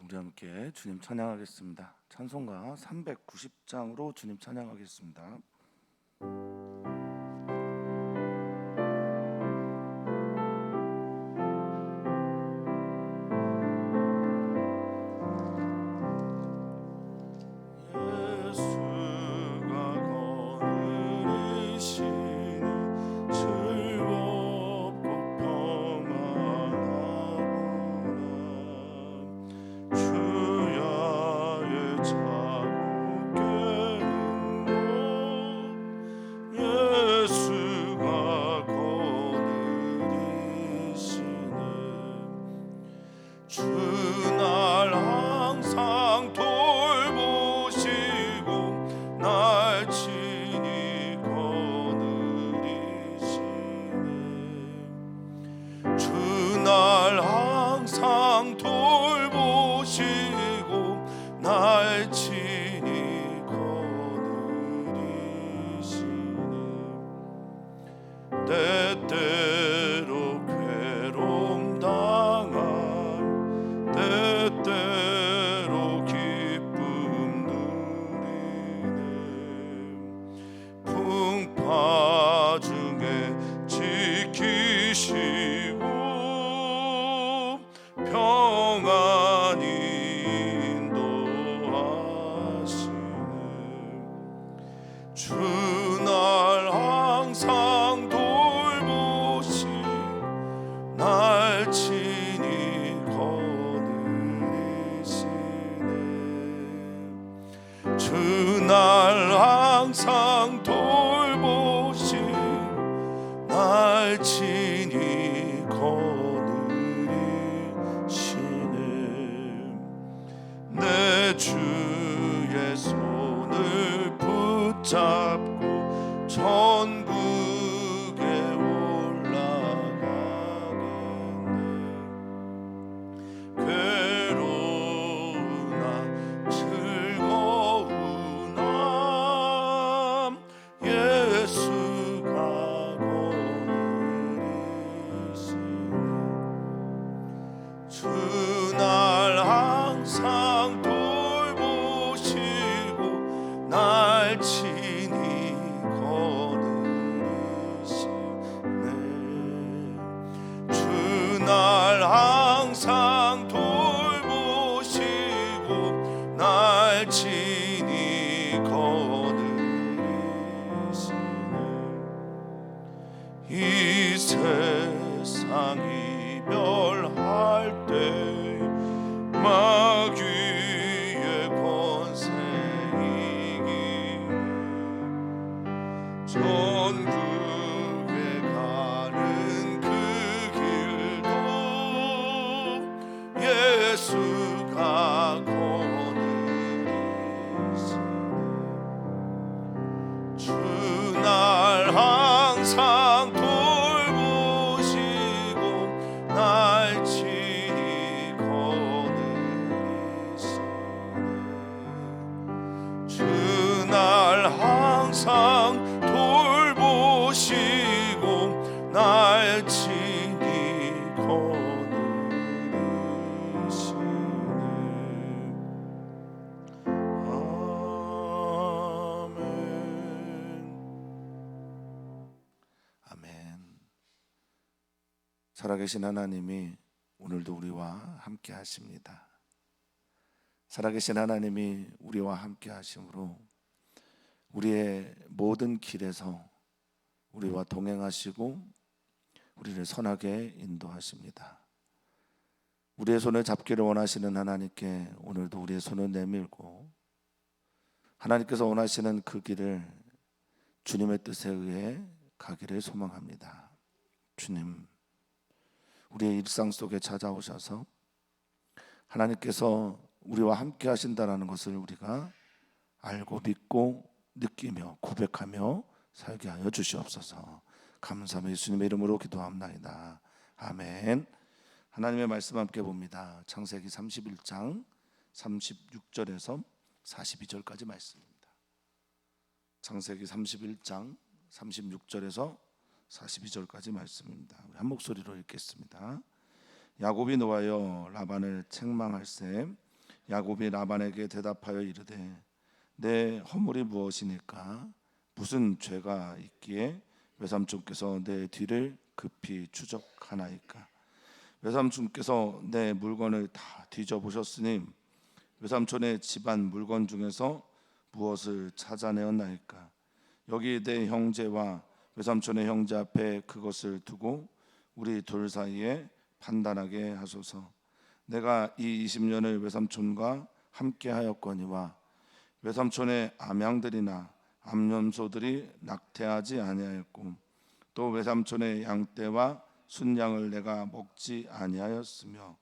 우리 함께 주님 찬양하겠습니다. 찬송가 390장으로 주님 찬양하겠습니다. 날 항상 돌보시고 날 친히 거느리시네. 때때로 괴로움 당한 때때로 기쁨 누리네. 풍파 중에 지키시고 평안히 인도하시네. 주 날 항상 돌보시 날 친히 거느리시네. 주 날 항상 돌보시 날 친히 내 주의 손을 붙잡고 천국에 올라가겠네. 괴로우나 즐거우나 예수가 거느리시네. 주 날 항상 돌보시고 날 친히 거느리시네. 주 날 항상 돌보시고 날 친히 거느리시네. 이 세상 이별할 때 마귀의 권세 이기네. 전국에 가는 그 길도 예수가 거느리시네. 주 날 항상 돌보시고 날 친히 거느리시네. 주 날 항상 돌보시고 날 친히 거느리시네. 아멘. 살아계신 하나님이 오늘도 우리와 함께 하십니다. 살아계신 하나님이 우리와 함께 하심으로 우리의 모든 길에서 우리와 동행하시고 우리를 선하게 인도하십니다. 우리의 손을 잡기를 원하시는 하나님께 오늘도 우리의 손을 내밀고 하나님께서 원하시는 그 길을 주님의 뜻에 의해 가기를 소망합니다. 주님, 우리의 일상 속에 찾아오셔서 하나님께서 우리와 함께 하신다는 것을 우리가 알고 믿고 느끼며 고백하며 살게 하여 주시옵소서. 감사하며 예수님의 이름으로 기도합나이다. 아멘. 하나님의 말씀 함께 봅니다. 창세기 31장 36절에서 42절까지 말씀입니다. 창세기 31장 36절에서 42절까지 말씀입니다. 우리 한 목소리로 읽겠습니다. 야곱이 노하여 라반을 책망할세 야곱이 라반에게 대답하여 이르되 내 허물이 무엇이니까 무슨 죄가 있기에 외삼촌께서 내 뒤를 급히 추적하나이까. 외삼촌께서 내 물건을 다 뒤져보셨으니 외삼촌의 집안 물건 중에서 무엇을 찾아내었나이까. 여기 내 형제와 외삼촌의 형제 앞에 그것을 두고 우리 둘 사이에 판단하게 하소서. 내가 이 20년을 외삼촌과 함께 하였거니와 외삼촌의 암양들이나 암염소들이 낙태하지 아니하였고 또 외삼촌의 양떼와 순양을 내가 먹지 아니하였으며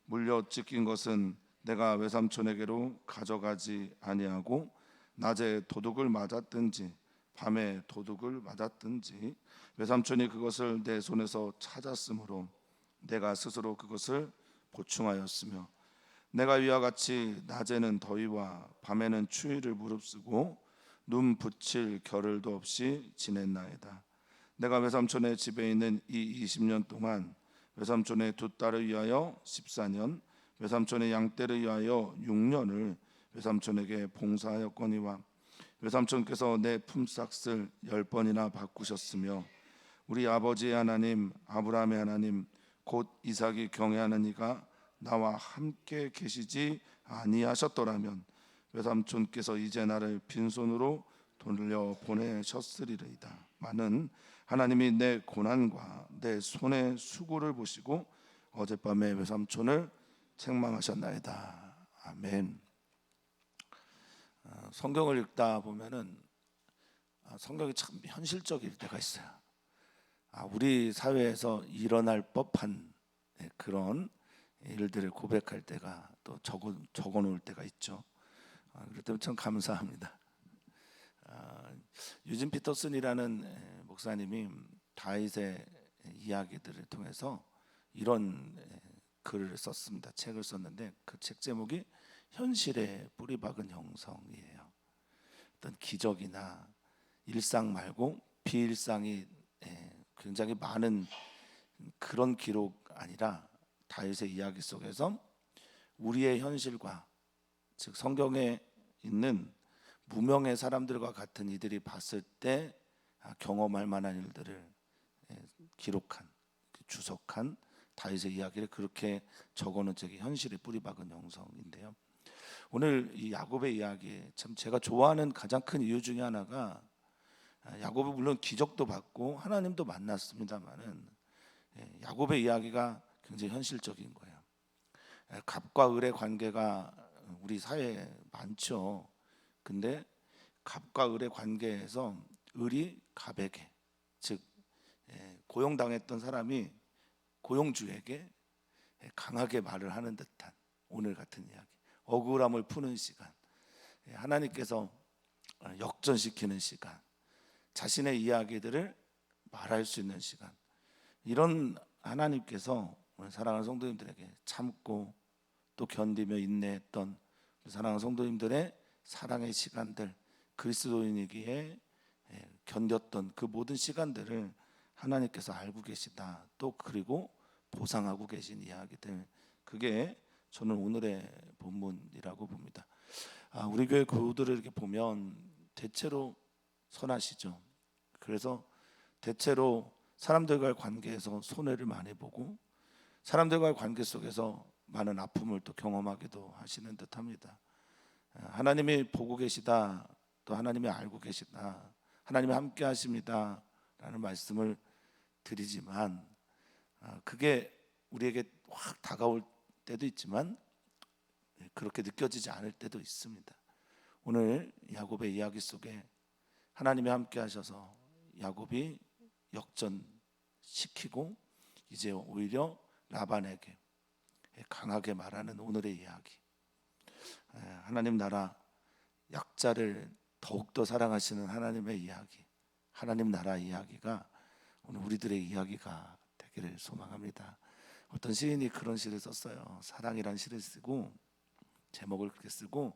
물려 찢긴 것은 내가 외삼촌에게로 가져가지 아니하고 낮에 도둑을 맞았든지 밤에 도둑을 맞았든지 외삼촌이 그것을 내 손에서 찾았으므로 내가 스스로 그것을 보충하였으며 내가 이와 같이 낮에는 더위와 밤에는 추위를 무릅쓰고 눈 붙일 겨를도 없이 지냈나이다. 내가 외삼촌의 집에 있는 이 20년 동안 외삼촌의 두 딸을 위하여 14년, 외삼촌의 양떼를 위하여 6년을 외삼촌에게 봉사하였거니와 외삼촌께서 내 품삯을 10번이나 바꾸셨으며 우리 아버지의 하나님 아브라함의 하나님 곧 이삭이 경외하는 이가 나와 함께 계시지 아니하셨더라면 외삼촌께서 이제 나를 빈손으로 돌려 보내셨으리이다. 많은 하나님이 내 고난과 내 손의 수고를 보시고 어젯밤에 외삼촌을 책망하셨나이다. 아멘. 성경을 읽다 보면은 성경이 참 현실적일 때가 있어요. 우리 사회에서 일어날 법한 그런 일들을 고백할 때가 또 적어 놓을 때가 있죠. 그럴 때 참 감사합니다. 유진 피터슨이라는 목사님이 다윗의 이야기들을 통해서 이런 글을 썼습니다. 책을 썼는데 그 책 제목이 현실에 뿌리 박은 형성이에요. 어떤 기적이나 일상 말고 비일상이 굉장히 많은 그런 기록 아니라 다윗의 이야기 속에서 우리의 현실과 즉 성경에 있는 무명의 사람들과 같은 이들이 봤을 때 경험할 만한 일들을 기록한 주석한 다윗의 이야기를 그렇게 적어놓은 책이 현실에 뿌리 박은 형성인데요. 오늘 이 야곱의 이야기 참 제가 좋아하는 가장 큰 이유 중에 하나가 야곱이 물론 기적도 받고 하나님도 만났습니다만은 야곱의 이야기가 굉장히 현실적인 거예요. 갑과 을의 관계가 우리 사회에 많죠. 근데 갑과 을의 관계에서 을이 갑에게 즉 고용당했던 사람이 고용주에게 강하게 말을 하는 듯한 오늘 같은 이야기, 억울함을 푸는 시간, 하나님께서 역전시키는 시간, 자신의 이야기들을 말할 수 있는 시간, 이런 하나님께서 오늘 사랑하는 성도님들에게 참고 또 견디며 인내했던 사랑하는 성도님들의 사랑의 시간들, 그리스도인이기에 견뎠던 그 모든 시간들을 하나님께서 알고 계시다. 또 그리고 보상하고 계신 이야기들, 그게 저는 오늘의 본문이라고 봅니다. 우리 교회 교우들을 이렇게 보면 대체로 선하시죠. 그래서 대체로 사람들과의 관계에서 손해를 많이 보고 사람들과의 관계 속에서 많은 아픔을 또 경험하기도 하시는 듯합니다. 하나님이 보고 계시다, 또 하나님이 알고 계시다, 하나님이 함께 하십니다 라는 말씀을 드리지만 그게 우리에게 확 다가올 때도 있지만 그렇게 느껴지지 않을 때도 있습니다. 오늘 야곱의 이야기 속에 하나님이 함께 하셔서 야곱이 역전시키고 이제 오히려 라반에게 강하게 말하는 오늘의 이야기, 하나님 나라 약자를 더욱더 사랑하시는 하나님의 이야기, 하나님 나라 이야기가 오늘 우리들의 이야기가 되기를 소망합니다. 어떤 시인이 그런 시를 썼어요. 사랑이란 시를 쓰고 제목을 그렇게 쓰고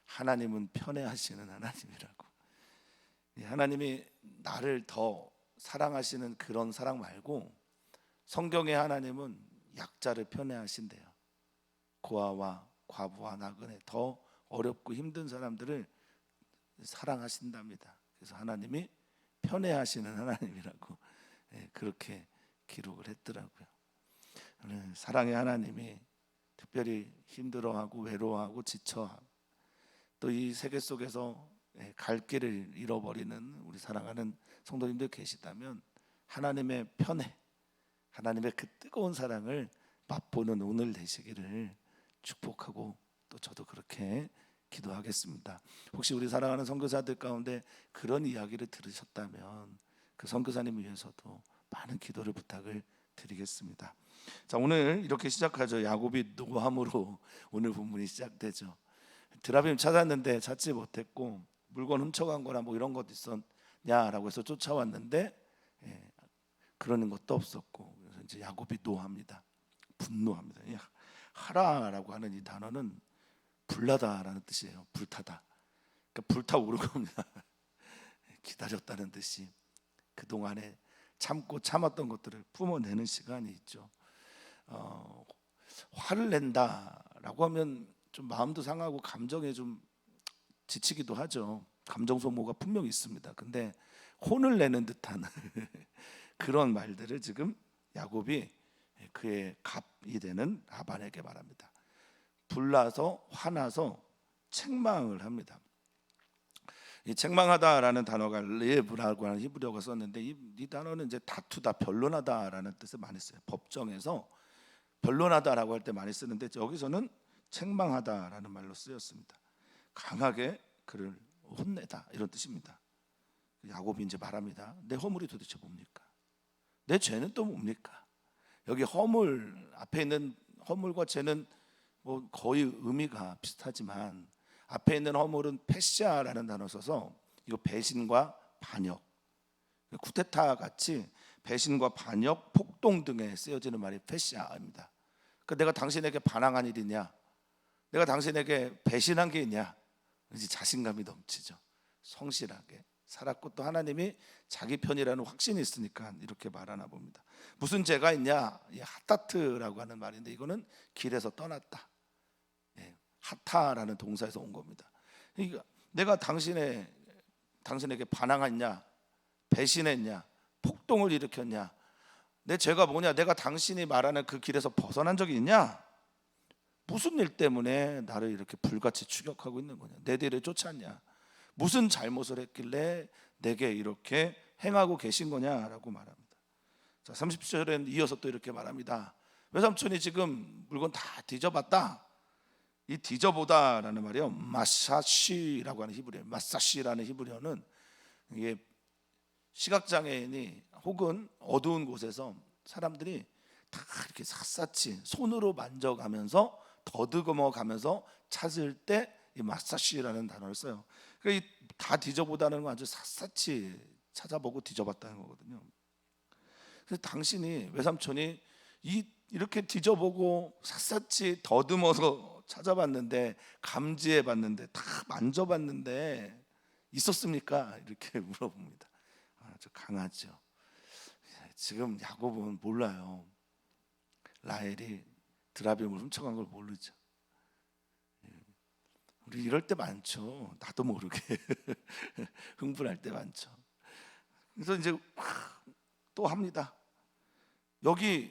하나님은 편애하시는 하나님이라고. 하나님이 나를 더 사랑하시는 그런 사랑 말고 성경의 하나님은 약자를 편애하신대요. 고아와 과부와 나그네, 더 어렵고 힘든 사람들을 사랑하신답니다. 그래서 하나님이 편애하시는 하나님이라고 그렇게 기록을 했더라고요. 사랑의 하나님이 특별히 힘들어하고 외로워하고 지쳐하고 또 이 세계 속에서 갈 길을 잃어버리는 우리 사랑하는 성도님들 계시다면 하나님의 편애, 하나님의 그 뜨거운 사랑을 맛보는 오늘 되시기를 축복하고 또 저도 그렇게 기도하겠습니다. 혹시 우리 사랑하는 선교사들 가운데 그런 이야기를 들으셨다면 그 선교사님 위해서도 많은 기도를 부탁을 드리겠습니다. 자, 오늘 이렇게 시작하죠. 야곱이 노함으로 오늘 본문이 시작되죠. 드라빔 찾았는데 찾지 못했고 물건 훔쳐간 거나 뭐 이런 것도 있었냐라고 해서 쫓아왔는데 그러는 것도 없었고, 그래서 이제 야곱이 노합니다. 분노합니다. 하라라고 하는 이 단어는 불나다라는 뜻이에요. 불타다. 그러니까 불타오른 겁니다. 기다렸다는 듯이 그동안에 참고 참았던 것들을 뿜어내는 시간이 있죠. 화를 낸다라고 하면 좀 마음도 상하고 감정에 좀 지치기도 하죠. 감정 소모가 분명히 있습니다. 근데 혼을 내는 듯한 그런 말들을 지금 야곱이 그의 갑이 되는 라반에게 말합니다. 불나서 화나서 책망을 합니다. 이 책망하다라는 단어가 레브라고 하는 히브리어가 썼는데 이 단어는 이제 다투다, 변론하다라는 뜻을 많이 써요. 법정에서 변론하다라고 할 때 많이 쓰는데 여기서는 책망하다라는 말로 쓰였습니다. 강하게 그를 혼내다 이런 뜻입니다. 야곱이 이제 말합니다. 내 허물이 도대체 뭡니까? 내 죄는 또 뭡니까? 여기 허물 앞에 있는 허물과 죄는 뭐 거의 의미가 비슷하지만 앞에 있는 허물은 페시아라는 단어 써서 이거 배신과 반역, 쿠데타 같이 배신과 반역, 폭동 등에 쓰여지는 말이 페시아입니다. 그러니까 내가 당신에게 반항한 일이냐, 내가 당신에게 배신한 게 있냐, 이제 자신감이 넘치죠. 성실하게 살았고 또 하나님이 자기 편이라는 확신이 있으니까 이렇게 말하나 봅니다. 무슨 죄가 있냐? 하타트라고 하는 말인데 이거는 길에서 떠났다. 하타라는 동사에서 온 겁니다. 그러니까 내가 당신에게 반항했냐, 배신했냐, 폭동을 일으켰냐, 내 죄가 뭐냐, 내가 당신이 말하는 그 길에서 벗어난 적이 있냐, 무슨 일 때문에 나를 이렇게 불같이 추격하고 있는 거냐, 내 뒤를 쫓았냐, 무슨 잘못을 했길래 내게 이렇게 행하고 계신 거냐라고 말합니다. 자, 30절엔 이어서 또 이렇게 말합니다. 외삼촌이 지금 물건 다 뒤져봤다. 이 뒤져보다라는 말이요, 마사시라고 하는 히브리어, 마사시라는 히브리어는 이게 시각장애인이 혹은 어두운 곳에서 사람들이 다 이렇게 샅샅이 손으로 만져가면서 더듬어가면서 찾을 때 이 마사시라는 단어를 써요. 그러니까 다 뒤져보다는 건 아주 샅샅이 찾아보고 뒤져봤다는 거거든요. 그래서 당신이 외삼촌이 이렇게 뒤져보고 샅샅이 더듬어서 찾아봤는데, 감지해봤는데, 다 만져봤는데 있었습니까? 이렇게 물어봅니다. 아주 강하죠. 지금 야곱은 몰라요. 라헬이 드라빔을 훔쳐간 걸 모르죠. 우리 이럴 때 많죠. 나도 모르게 흥분할 때 많죠. 그래서 이제 또 합니다. 여기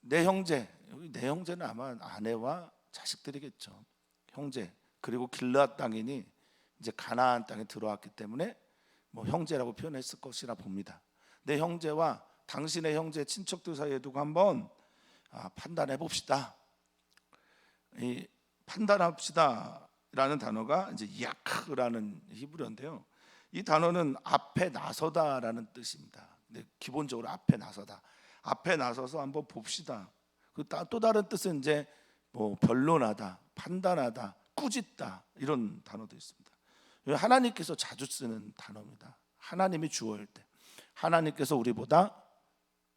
내 형제는 아마 아내와 자식들이겠죠. 형제, 그리고 길르앗 땅이니 이제 가나안 땅에 들어왔기 때문에 뭐 형제라고 표현했을 것이라 봅니다. 내 형제와 당신의 형제 친척들 사이에 두고 한번 판단해 봅시다. 이 판단합시다라는 단어가 이제 야크라는 히브리어인데요. 이 단어는 앞에 나서다라는 뜻입니다. 근데 기본적으로 앞에 나서다, 앞에 나서서 한번 봅시다. 또 다른 뜻은 이제 뭐 변론하다, 판단하다, 꾸짖다 이런 단어도 있습니다. 하나님께서 자주 쓰는 단어입니다. 하나님이 주어일 때, 하나님께서 우리보다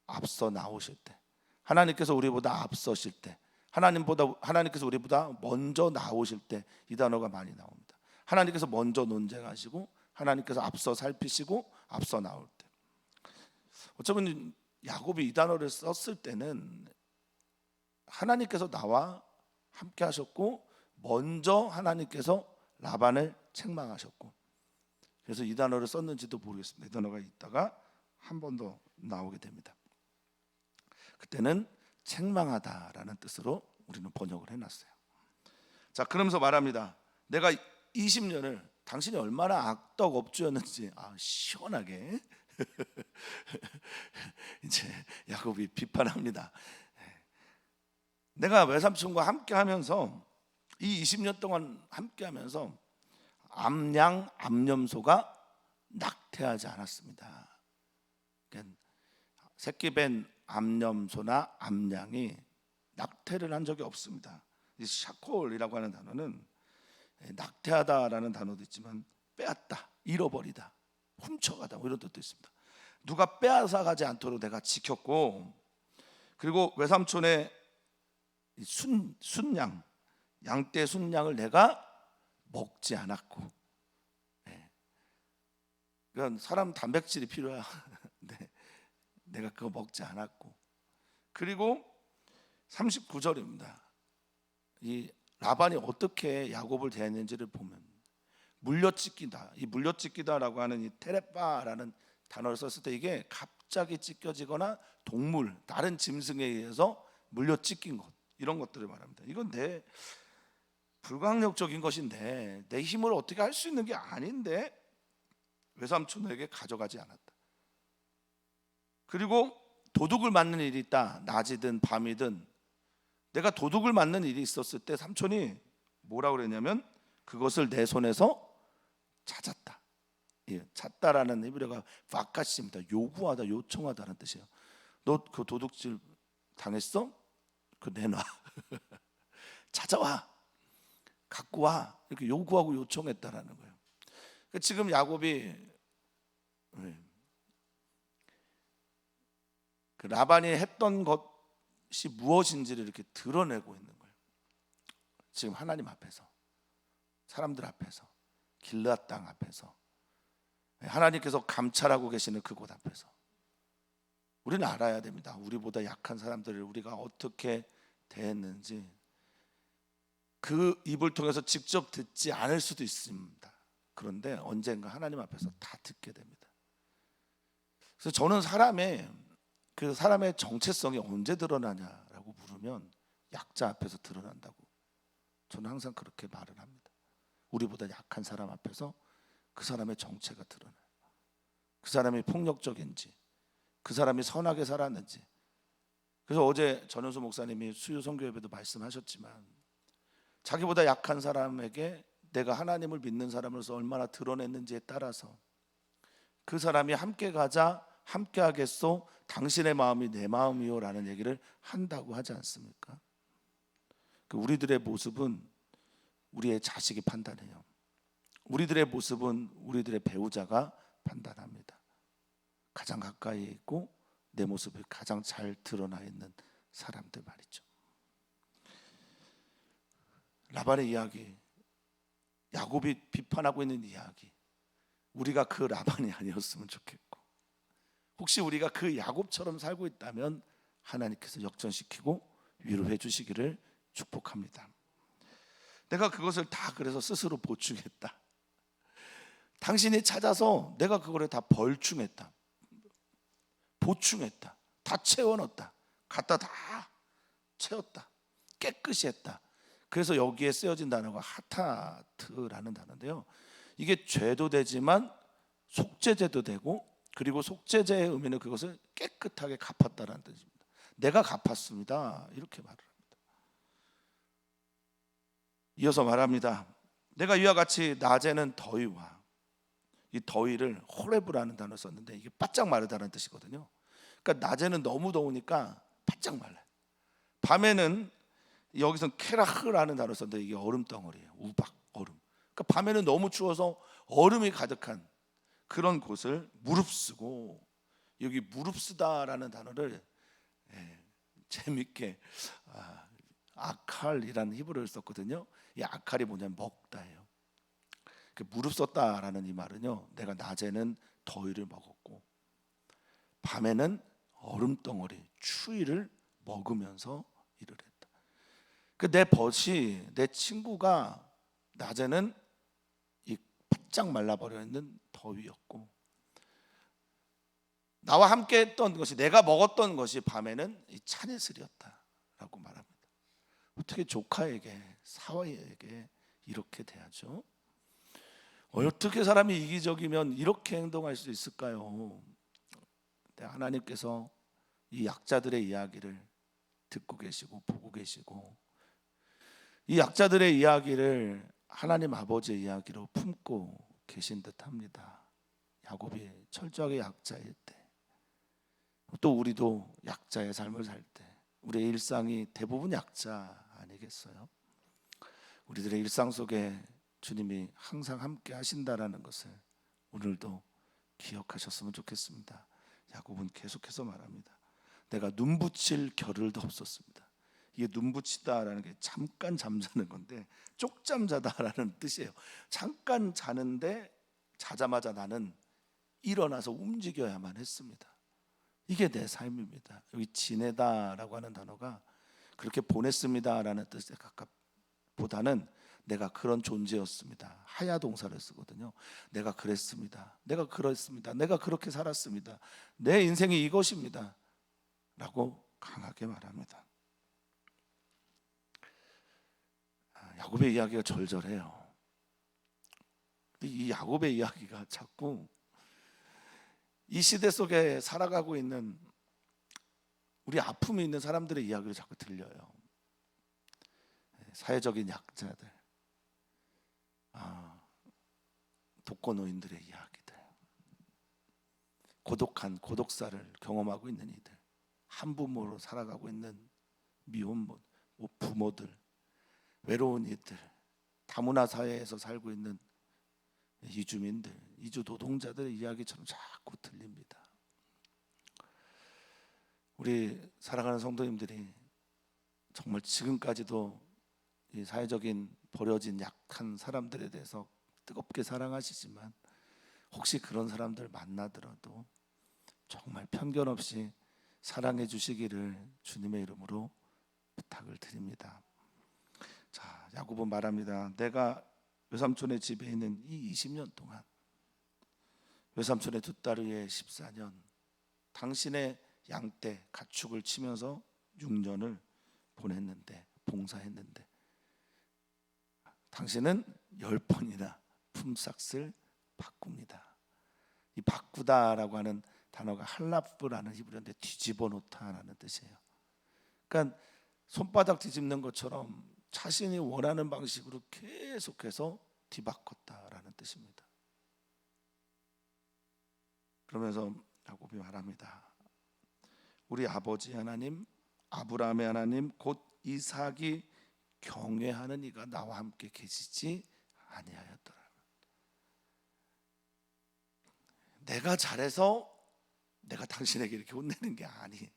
앞서 나오실 때, 하나님께서 우리보다 앞서실 때, 하나님께서 우리보다 먼저 나오실 때 이 단어가 많이 나옵니다. 하나님께서 먼저 논쟁하시고 하나님께서 앞서 살피시고 앞서 나올 때. 어쩌면 야곱이 이 단어를 썼을 때는 하나님께서 나와 함께 하셨고 먼저 하나님께서 라반을 책망하셨고, 그래서 이 단어를 썼는지도 모르겠습니다. 이 단어가 있다가 한 번 더 나오게 됩니다. 그때는 책망하다라는 뜻으로 우리는 번역을 해놨어요. 자, 그러면서 말합니다. 내가 20년을 당신이 얼마나 악덕업주였는지 시원하게 이제 야곱이 비판합니다. 내가 외삼촌과 함께하면서 이 20년 동안 함께하면서 암양 암염소가 낙태하지 않았습니다. 그러니까 새끼 뺀 암염소나 암양이 낙태를 한 적이 없습니다. 이 샤콜이라고 하는 단어는 낙태하다라는 단어도 있지만 빼앗다, 잃어버리다, 훔쳐가다 뭐 이런 뜻도 있습니다. 누가 빼앗아가지 않도록 내가 지켰고, 그리고 외삼촌의 순양, 양떼 순양을 내가 먹지 않았고, 그러니까 사람 단백질이 필요한데 내가 그거 먹지 않았고, 그리고 39절입니다. 이 라반이 어떻게 야곱을 대했는지를 보면 물려찢기다, 이 물려찢기다라고 하는 이 테레파라는 단어를 썼을 때 이게 갑자기 찢겨지거나 동물, 다른 짐승에 의해서 물려찢긴 것, 이런 것들을 말합니다. 이건 내 불가항력적인 것인데, 내 힘으로 어떻게 할 수 있는 게 아닌데 외삼촌에게 가져가지 않았다. 그리고 도둑을 맞는 일이 있다. 낮이든 밤이든 내가 도둑을 맞는 일이 있었을 때 삼촌이 뭐라고 그랬냐면 그것을 내 손에서 찾았다. 찾다라는 히브리어가 파카시입니다. 요구하다, 요청하다는 뜻이에요. 너 그 도둑질 당했어? 그 내놔. 찾아와, 갖고 와, 이렇게 요구하고 요청했다라는 거예요. 지금 야곱이 그 라반이 했던 것이 무엇인지를 이렇게 드러내고 있는 거예요. 지금 하나님 앞에서, 사람들 앞에서, 길르앗 땅 앞에서, 하나님께서 감찰하고 계시는 그곳 앞에서 우리는 알아야 됩니다. 우리보다 약한 사람들을 우리가 어떻게 대했는지 그 입을 통해서 직접 듣지 않을 수도 있습니다. 그런데 언젠가 하나님 앞에서 다 듣게 됩니다. 그래서 저는 그 사람의 정체성이 언제 드러나냐라고 물으면 약자 앞에서 드러난다고 저는 항상 그렇게 말을 합니다. 우리보다 약한 사람 앞에서 그 사람의 정체가 드러나요. 그 사람이 폭력적인지, 그 사람이 선하게 살았는지. 그래서 어제 전현수 목사님이 수요 선교 예배도 말씀하셨지만 자기보다 약한 사람에게 내가 하나님을 믿는 사람으로서 얼마나 드러냈는지에 따라서 그 사람이 함께 가자, 함께 하겠소, 당신의 마음이 내 마음이요 라는 얘기를 한다고 하지 않습니까? 우리들의 모습은 우리의 자식이 판단해요. 우리들의 모습은 우리들의 배우자가 판단합니다. 가장 가까이 있고 내 모습이 가장 잘 드러나 있는 사람들 말이죠. 라반의 이야기, 야곱이 비판하고 있는 이야기, 우리가 그 라반이 아니었으면 좋겠고, 혹시 우리가 그 야곱처럼 살고 있다면 하나님께서 역전시키고 위로해 주시기를 축복합니다. 내가 그것을 다 그래서 스스로 보충했다. 당신이 찾아서 내가 그거를 다 벌충했다, 보충했다, 다 채워넣었다, 갖다 다 채웠다, 깨끗이 했다. 그래서 여기에 쓰여진 단어가 하타트라는 단어인데요, 이게 죄도 되지만 속죄죄도 되고, 그리고 속죄죄의 의미는 그것을 깨끗하게 갚았다라는 뜻입니다. 내가 갚았습니다, 이렇게 말을 합니다. 이어서 말합니다. 내가 이와 같이 낮에는 더위와, 이 더위를 호레브라는 단어를 썼는데 이게 바짝 마르다는 뜻이거든요. 그러니까 낮에는 너무 더우니까 바짝 말라요. 밤에는 여기서 케라흐라는 단어를 썼는데 이게 얼음덩어리예요. 우박, 얼음. 그러니까 밤에는 너무 추워서 얼음이 가득한 그런 곳을 무릅쓰고, 여기 무릅쓰다라는 단어를 재밌게 아칼이라는 히브리어를 썼거든요. 이 아칼이 뭐냐면 먹다예요. 무릅썼다라는 이 말은요, 내가 낮에는 더위를 먹었고 밤에는 얼음덩어리, 추위를 먹으면서 일을 했다. 그 내 벗이, 내 친구가 낮에는 이 바짝 말라버려 있는 더위였고, 나와 함께 했던 것이, 내가 먹었던 것이 밤에는 이 찬이슬이었다라고 말합니다. 어떻게 조카에게, 사위에게 이렇게 대하죠? 어떻게 사람이 이기적이면 이렇게 행동할 수 있을까요? 하나님께서 이 약자들의 이야기를 듣고 계시고 보고 계시고, 이 약자들의 이야기를 하나님 아버지의 이야기로 품고 계신 듯합니다. 야곱이 철저하게 약자일 때, 또 우리도 약자의 삶을 살 때, 우리의 일상이 대부분 약자 아니겠어요? 우리들의 일상 속에 주님이 항상 함께 하신다라는 것을 오늘도 기억하셨으면 좋겠습니다. 야곱은 계속해서 말합니다. 내가 눈 붙일 겨를도 없었습니다. 이게 눈 붙이다라는 게 잠깐 잠자는 건데, 쪽잠 자다라는 뜻이에요. 잠깐 자는데 자자마자 나는 일어나서 움직여야만 했습니다. 이게 내 삶입니다. 여기 지내다라고 하는 단어가 그렇게 보냈습니다라는 뜻에 가깝보다는 내가 그런 존재였습니다. 하야 동사를 쓰거든요. 내가 그랬습니다. 내가 그랬습니다. 내가 그렇게 살았습니다. 내 인생이 이것입니다 라고 강하게 말합니다. 야곱의 이야기가 절절해요. 이 야곱의 이야기가 자꾸 이 시대 속에 살아가고 있는 우리 아픔이 있는 사람들의 이야기를 자꾸 들려요. 사회적인 약자들, 독거노인들의 이야기들, 고독한 고독사를 경험하고 있는 이들, 한부모로 살아가고 있는 미혼모, 부모들, 외로운 이들, 다문화 사회에서 살고 있는 이주민들, 이주 노동자들의 이야기처럼 자꾸 들립니다. 우리 살아가는 성도님들이 정말 지금까지도 이 사회적인 버려진 약한 사람들에 대해서 뜨겁게 사랑하시지만, 혹시 그런 사람들 만나더라도 정말 편견 없이 사랑해 주시기를 주님의 이름으로 부탁을 드립니다. 자, 야곱은 말합니다. 내가 외삼촌의 집에 있는 이 20년 동안, 외삼촌의 두 딸 위에 14년, 당신의 양떼 가축을 치면서 6년을 보냈는데, 봉사했는데, 당신은 10번이나 품삯을 바꿉니다. 이 바꾸다라고 하는 단어가 할라프라는 히브리어인데 뒤집어 놓다라는 뜻이에요. 그러니까 손바닥 뒤집는 것처럼 자신이 원하는 방식으로 계속해서 뒤바꿨다라는 뜻입니다. 그러면서 야곱이 말합니다. 우리 아버지 하나님, 아브라함의 하나님, 곧 이삭이 경외하는 이가 나와 함께 계시지 아니하였더라. 내가 잘해서 내가 당신에게 이렇게 혼내는 게 아니에요.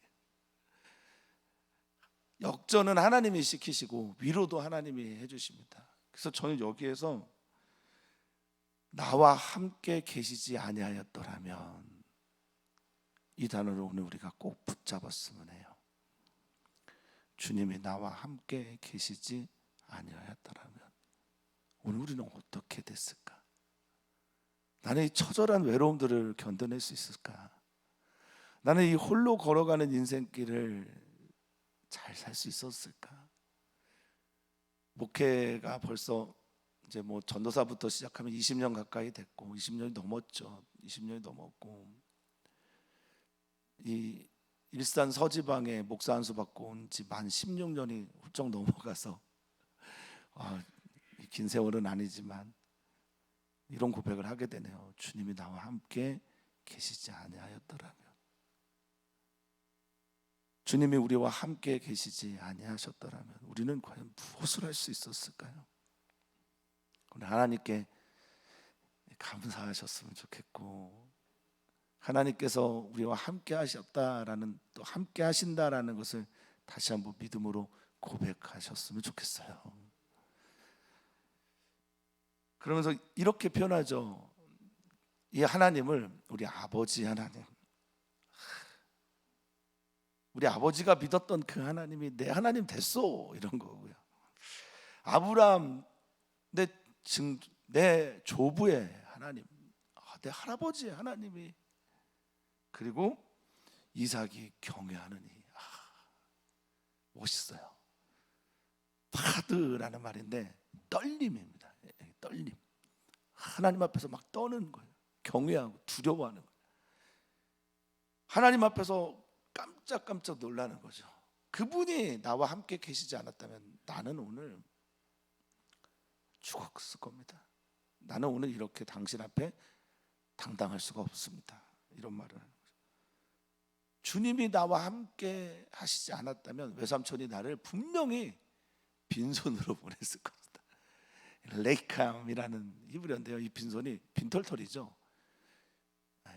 역전은 하나님이 시키시고 위로도 하나님이 해주십니다. 그래서 저는 여기에서 나와 함께 계시지 아니하였더라면, 이 단어를 오늘 우리가 꼭 붙잡았으면 해요. 주님이 나와 함께 계시지 아니하였더라면 오늘 우리는 어떻게 됐을까? 나는 이 처절한 외로움들을 견뎌낼 수 있을까? 나는 이 홀로 걸어가는 인생길을 잘 살 수 있었을까? 목회가 벌써 이제 전도사부터 시작하면 20년 가까이 됐고, 20년이 넘었죠. 20년이 넘었고, 이 일산 서지방에 목사 안수 받고 온 지 만 16년이 훌쩍 넘어가서 긴 세월은 아니지만 이런 고백을 하게 되네요. 주님이 나와 함께 계시지 아니하였더라면, 주님이 우리와 함께 계시지 아니하셨더라면 우리는 과연 무엇을 할 수 있었을까요? 오늘 하나님께 감사하셨으면 좋겠고, 하나님께서 우리와 함께 하셨다라는, 또 함께 하신다라는 것을 다시 한번 믿음으로 고백하셨으면 좋겠어요. 그러면서 이렇게 표현하죠. 이 하나님을 우리 아버지 하나님, 우리 아버지가 믿었던 그 하나님이 내 하나님 됐어, 이런 거고요. 아브라함 내 조부의 하나님, 내 할아버지의 하나님이, 그리고 이삭이 경외하느니, 멋있어요. 파드라는 말인데 떨림입니다. 떨림. 하나님 앞에서 막 떠는 거예요. 경외하고 두려워하는 거예요. 하나님 앞에서 깜짝깜짝 놀라는 거죠. 그분이 나와 함께 계시지 않았다면 나는 오늘 죽었을 겁니다. 나는 오늘 이렇게 당신 앞에 당당할 수가 없습니다. 이런 말을 하는 거죠. 주님이 나와 함께 하시지 않았다면 외삼촌이 나를 분명히 빈손으로 보냈을 겁니다. 레이캄이라는 히브리어인데요, 이 빈손이 빈털털이죠.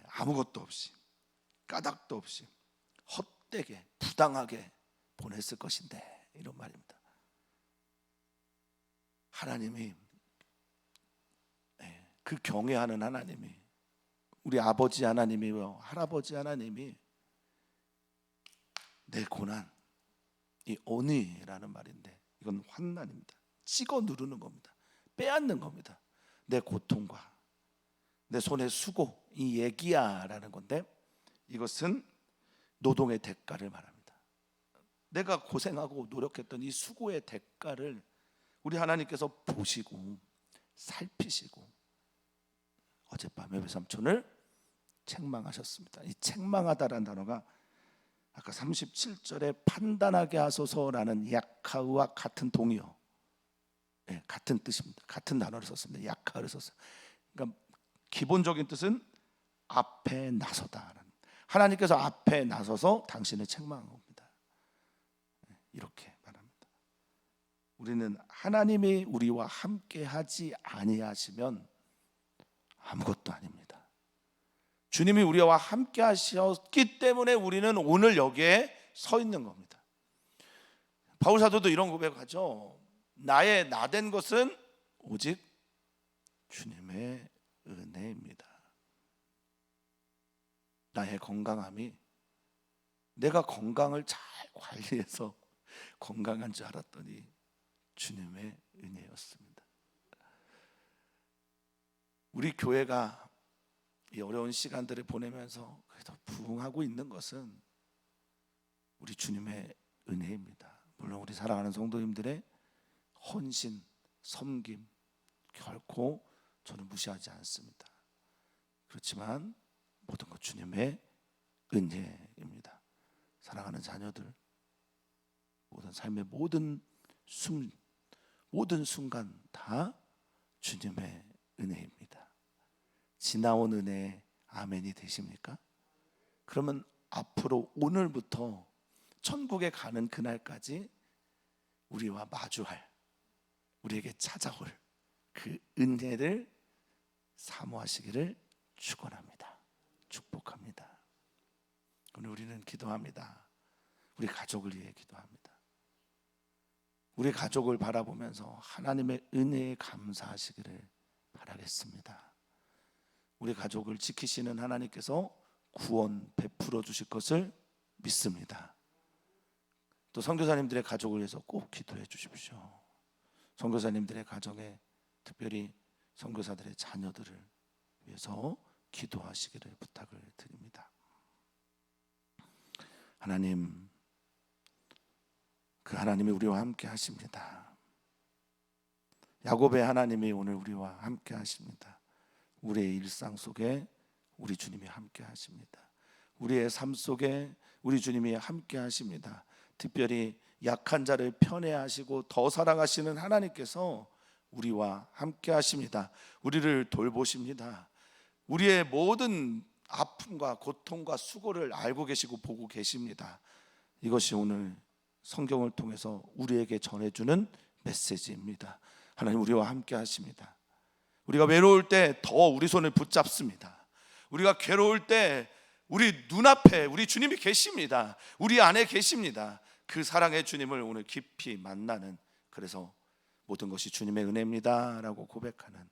아무것도 없이, 까닭도 없이 헛되게 부당하게 보냈을 것인데, 이런 말입니다. 하나님이, 그 경외하는 하나님이, 우리 아버지 하나님이요 할아버지 하나님이 내 고난, 이 오니라는 말인데 이건 환난입니다. 찍어 누르는 겁니다. 빼앗는 겁니다. 내 고통과 내 손의 수고, 이 얘기야라는 건데, 이것은 노동의 대가를 말합니다. 내가 고생하고 노력했던 이 수고의 대가를 우리 하나님께서 보시고 살피시고 어젯밤에 외삼촌을 책망하셨습니다. 이 책망하다라는 단어가 아까 37절에 판단하게 하소서라는 야카우와 같은 동의어, 같은 뜻입니다. 같은 단어를 썼습니다. 야카우를 썼어요. 그러니까 기본적인 뜻은 앞에 나서다. 하나님께서 앞에 나서서 당신을 책망한 겁니다. 이렇게 말합니다. 우리는 하나님이 우리와 함께 하지 아니하시면 아무것도 아닙니다. 주님이 우리와 함께 하셨기 때문에 우리는 오늘 여기에 서 있는 겁니다. 바울 사도도 이런 고백하죠. 나의 나된 것은 오직 주님의 은혜입니다. 나의 건강함이, 내가 건강을 잘 관리해서 건강한 줄 알았더니 주님의 은혜였습니다. 우리 교회가 이 어려운 시간들을 보내면서 그래도 부흥하고 있는 것은 우리 주님의 은혜입니다. 물론 우리 사랑하는 성도님들의 헌신, 섬김 결코 저는 무시하지 않습니다. 그렇지만 모든 것 주님의 은혜입니다. 사랑하는 자녀들, 모든 삶의 모든 순간 다 주님의 은혜입니다. 지나온 은혜 아멘이 되십니까? 그러면 앞으로 오늘부터 천국에 가는 그날까지 우리와 마주할, 우리에게 찾아올 그 은혜를 사모하시기를 축원합니다. 축복합니다. 오늘 우리는 기도합니다. 우리 가족을 위해 기도합니다. 우리 가족을 바라보면서 하나님의 은혜에 감사하시기를 바라겠습니다. 우리 가족을 지키시는 하나님께서 구원 베풀어 주실 것을 믿습니다. 또 선교사님들의 가족을 위해서 꼭 기도해 주십시오. 선교사님들의 가정에, 특별히 선교사들의 자녀들을 위해서 기도하시기를 부탁을 드립니다. 하나님, 그 하나님이 우리와 함께 하십니다. 야곱의 하나님이 오늘 우리와 함께 하십니다. 우리의 일상 속에 우리 주님이 함께 하십니다. 우리의 삶 속에 우리 주님이 함께 하십니다. 특별히 약한 자를 편애하시고 더 사랑하시는 하나님께서 우리와 함께 하십니다. 우리를 돌보십니다. 우리의 모든 아픔과 고통과 수고를 알고 계시고 보고 계십니다. 이것이 오늘 성경을 통해서 우리에게 전해주는 메시지입니다. 하나님 우리와 함께 하십니다. 우리가 외로울 때 더 우리 손을 붙잡습니다. 우리가 괴로울 때 우리 눈앞에 우리 주님이 계십니다. 우리 안에 계십니다. 그 사랑의 주님을 오늘 깊이 만나는, 그래서 모든 것이 주님의 은혜입니다 라고 고백하는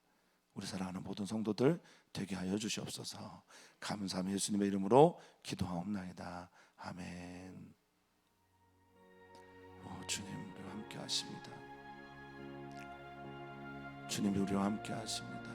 우리 사랑하는 모든 성도들 되게 하여 주시옵소서. 감사하며 예수님의 이름으로 기도하옵나이다. 아멘. 주님 우리와 함께 하십니다. 주님이 우리와 함께 하십니다.